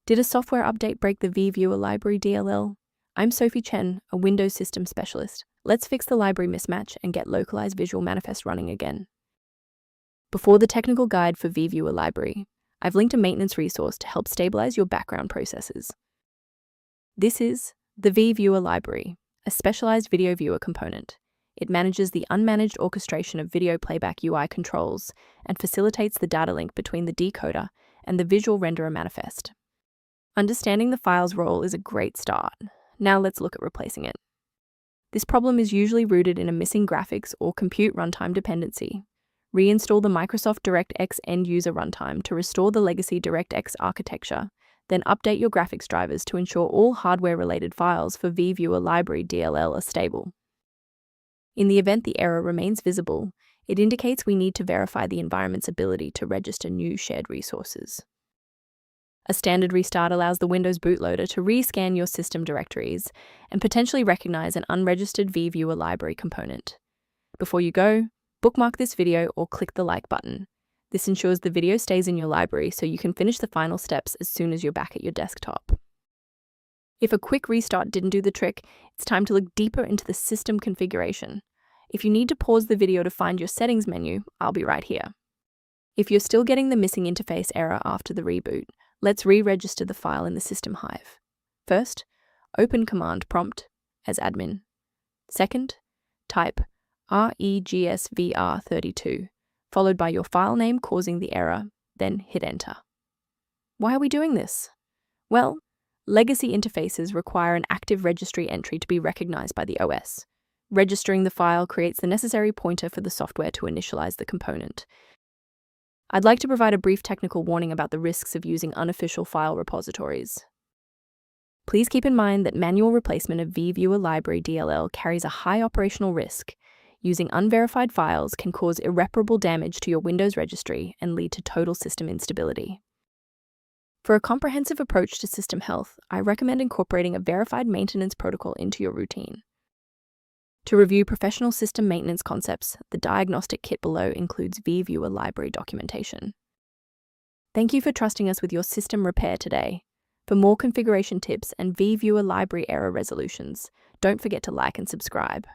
Did a software update break the Vviewer Library DLL? I'm Sophie Chen, a Windows system specialist. Let's fix the library mismatch and get Localized Visual Manifest running again. Before the technical guide for Vviewer Library, I've linked a maintenance resource to help stabilize your background processes. This is the Vviewer Library, a specialized video viewer component. It manages the unmanaged orchestration of video playback UI controls and facilitates the data link between the decoder and the visual renderer manifest. Understanding the file's role is a great start. Now let's look at replacing it. This problem is usually rooted in a missing graphics or compute runtime dependency. Reinstall the Microsoft DirectX end-user runtime to restore the legacy DirectX architecture, then update your graphics drivers to ensure all hardware-related files for Vviewer Library DLL are stable. In the event the error remains visible, it indicates we need to verify the environment's ability to register new shared resources. A standard restart allows the Windows bootloader to rescan your system directories and potentially recognize an unregistered Vviewer library component. Before you go, bookmark this video or click the like button. This ensures the video stays in your library so you can finish the final steps as soon as you're back at your desktop. If a quick restart didn't do the trick, it's time to look deeper into the system configuration. If you need to pause the video to find your settings menu, I'll be right here. If you're still getting the missing interface error after the reboot, let's re-register the file in the System Hive. First, open Command Prompt as admin. Second, type regsvr32, followed by your file name causing the error, then hit Enter. Why are we doing this? Well, legacy interfaces require an active registry entry to be recognized by the OS. Registering the file creates the necessary pointer for the software to initialize the component. I'd like to provide a brief technical warning about the risks of using unofficial file repositories. Please keep in mind that manual replacement of Vviewer Library DLL carries a high operational risk. Using unverified files can cause irreparable damage to your Windows registry and lead to total system instability. For a comprehensive approach to system health, I recommend incorporating a verified maintenance protocol into your routine. To review professional system maintenance concepts, the diagnostic kit below includes Vviewer library documentation. Thank you for trusting us with your system repair today. For more configuration tips and Vviewer library error resolutions, don't forget to like and subscribe.